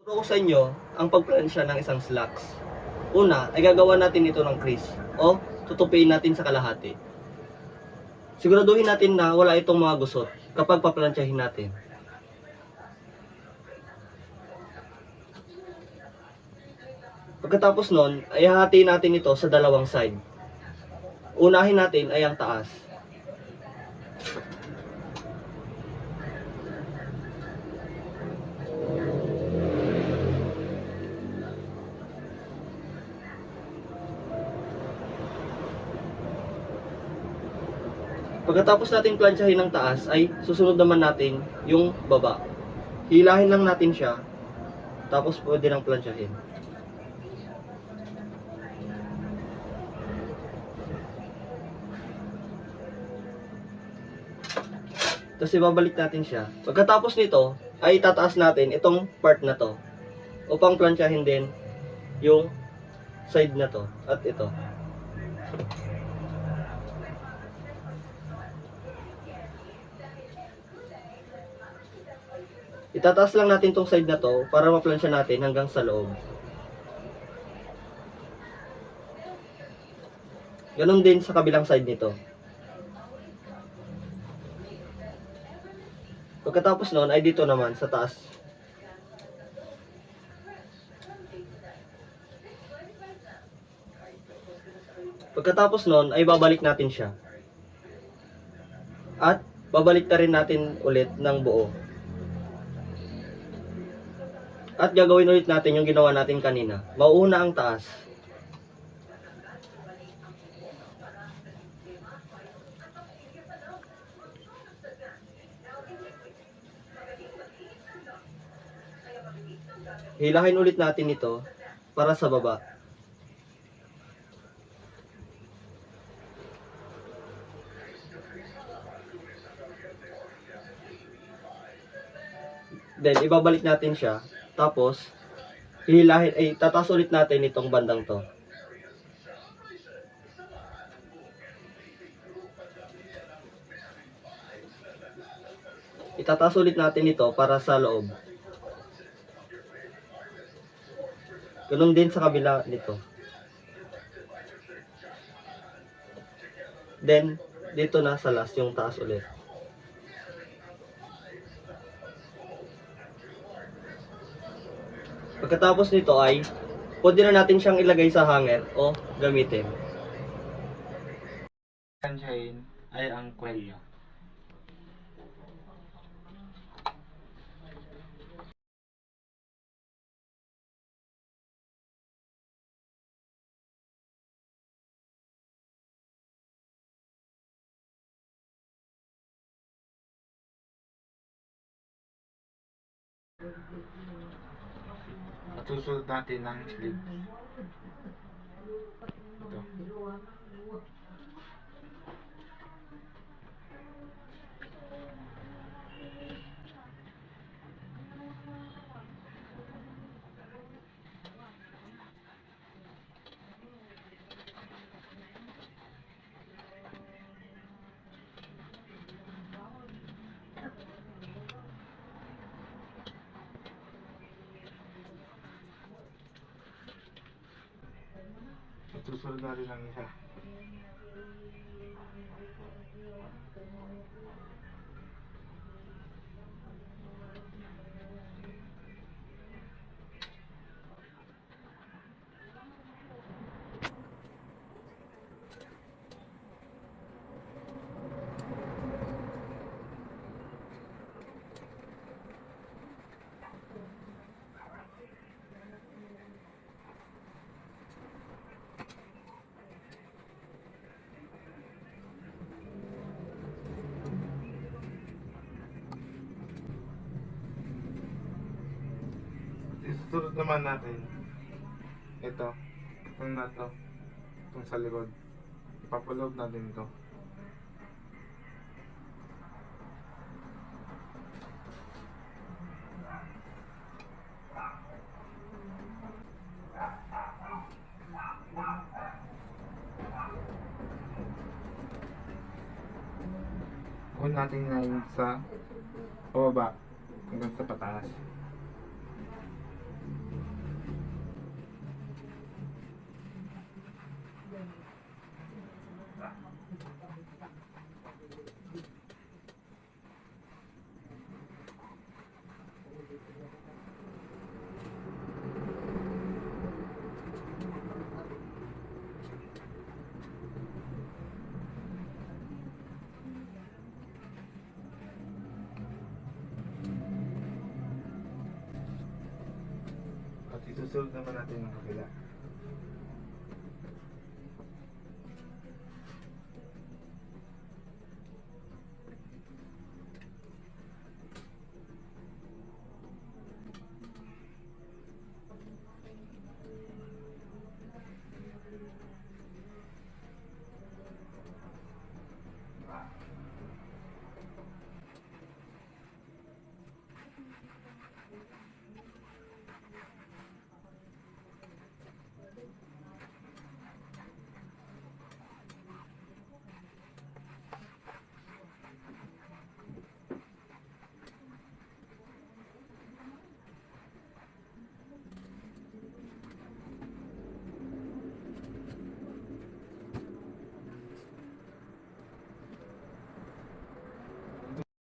Turo ko sa inyo ang pagplansya ng isang slacks. Una, ay gagawa natin ito ng crease o tutupiin natin sa kalahati. Siguraduhin natin na wala itong mga gusot kapag paplansyahin natin. Pagkatapos nun, ay hahatiin natin ito sa dalawang side. Unahin natin ay ang taas. Pagkatapos natin plansyahin ng taas, ay susunod naman natin yung baba. Hilahin lang natin siya, tapos pwede nang plansyahin. Tapos ibabalik natin siya. Pagkatapos nito, ay tataas natin itong part na to upang plansyahin din yung side na to at ito. Itataas lang natin tong side na to para maplansya natin hanggang sa loob. Ganon din sa kabilang side nito. Pagkatapos nun ay dito naman sa taas. Pagkatapos nun ay babalik natin siya. At babalik na rin natin ulit ng buo. At gagawin ulit natin yung ginawa natin kanina. Mauuna ang taas. Hilahin ulit natin ito para sa baba. Then ibabalik natin siya. Tapos hihilahin ay tataas ulit natin itong bandang to. Itataas ulit natin ito para sa loob. Ganun din sa kabila nito. Then dito na sa last yung taas ulit. Pagkatapos nito ay pwede na natin siyang ilagay sa hanger o gamitin. Sunshine ay ang kwelyo. At susunod natin ng sleeve. Ito. At susunod natin ng isa. Isusunod naman natin ito, itong nut to, itong sa likod. Ipapaloob natin ito. Huwag natin na sa pababa hanggang sa pataas. Isusunod naman natin ng kabila.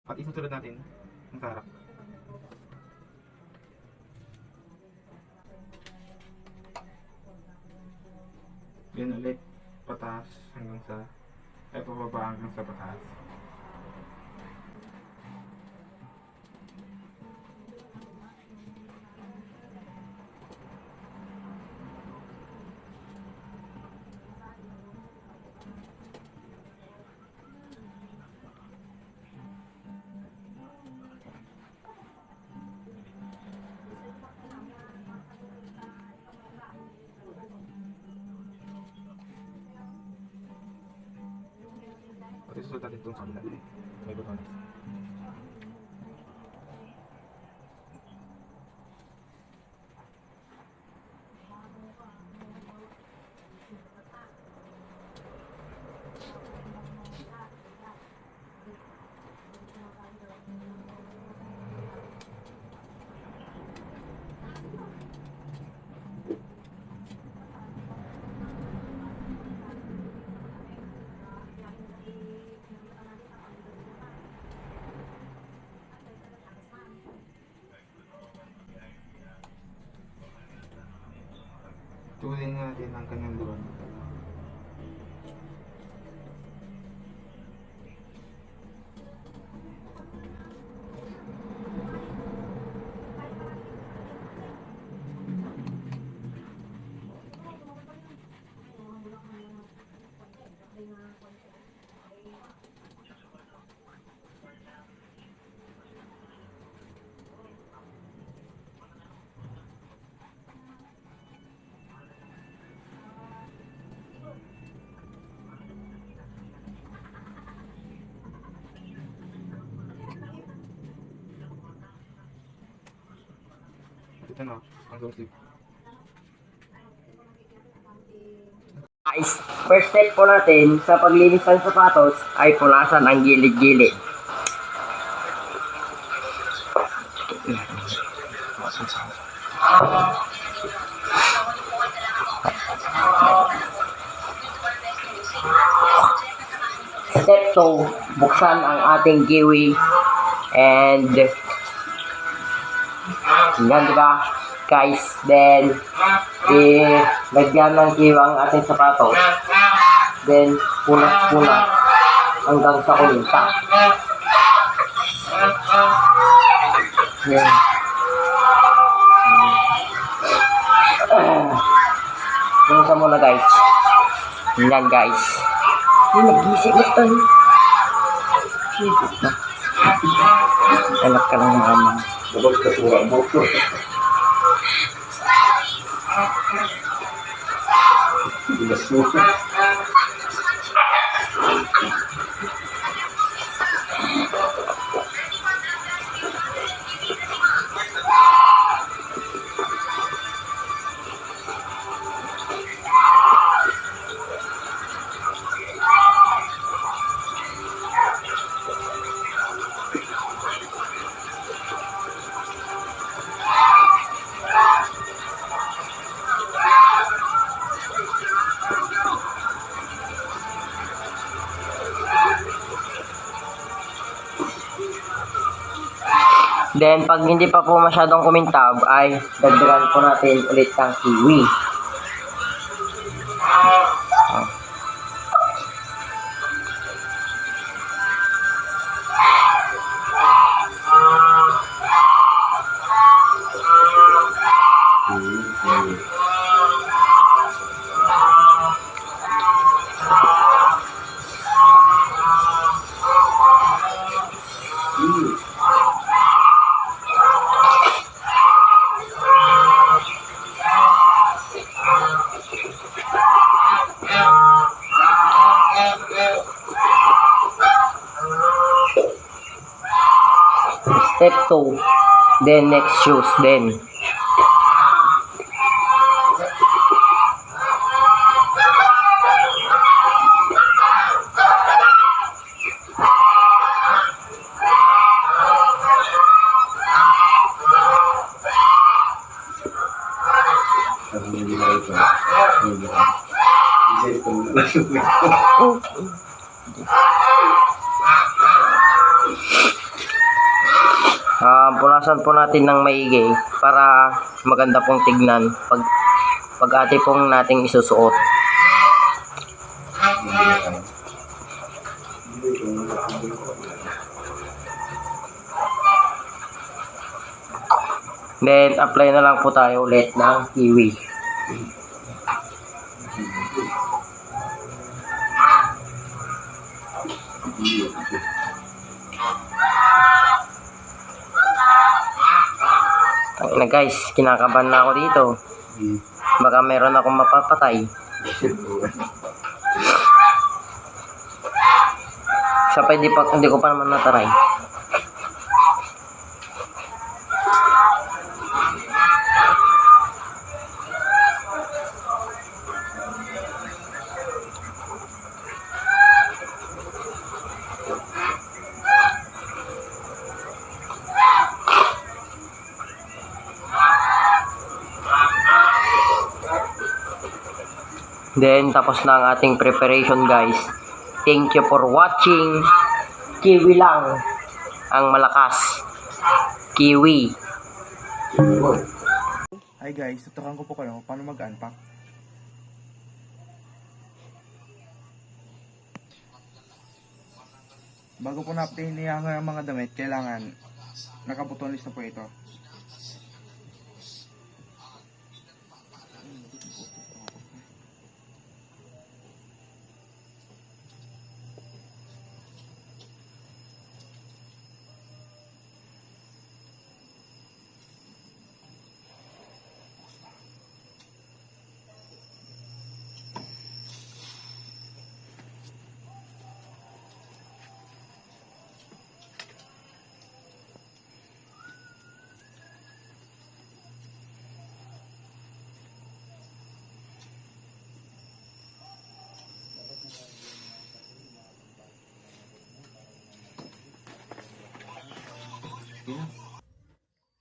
At isusunod natin ang sarap. Yan ulit, pataas hanggang sa, ay pababa hanggang sa pataas. At isusunod natin itong sa kabila. May botones. Tuloy natin ang kanyang luwan. Ito na, ang long sleeve. Guys, first step po natin sa paglinis ng sapatos ay punasan ang gilid-gilid. Step 2, buksan ang ating kiwi and ganda guys, then lagyan ng kiwi ang ating sapatos, then punas-punas hanggang sa kulinta. Yan. Punasan muna guys. Yan guys. Nag-isip na tayo. Anak ka ng mama. Dapat kasuha mo. Bilas mo. Then, pag hindi pa po masyadong kumintab, ay dagdagan po natin ulit ng kiwi. Step 2. Then next shoes then. Ano yung ginawa ito? Isa ito. Punasan po natin ng maigi para maganda pong tignan pag ate pong nating isusuot. Then apply na lang po tayo ulit ng kiwi. Na guys, kinakabahan na ako dito. Baka meron akong mapapatay. Siya pa hindi ko pa naman nataray. Then, tapos na ang ating preparation guys. Thank you for watching. Kiwi lang ang malakas. Kiwi. Hi guys, tutukan ko po kayo paano mag-unpack. Bago po natin ihangar ang mga damit, kailangan nakabuton list na po ito.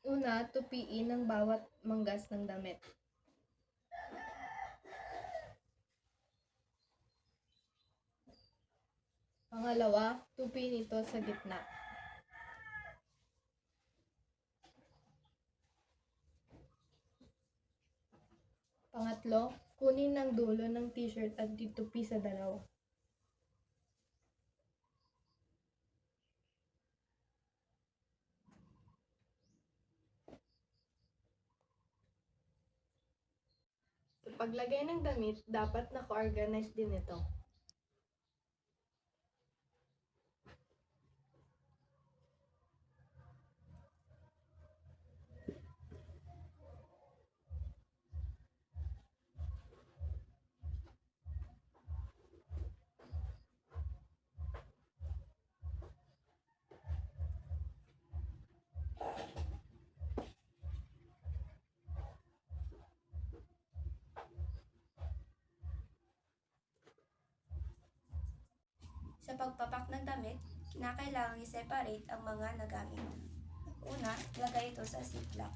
Una, tupiin ang bawat manggas ng damit. Pangalawa, tupiin ito sa gitna. Pangatlo, kunin ang dulo ng t-shirt at itupi sa dalawa. Sa paglagay ng damit, dapat naka-organize din ito. Sa pagpapak ng damit, kinakailangang i-separate ang mga nagamit. Una, lagay ito sa ziplock.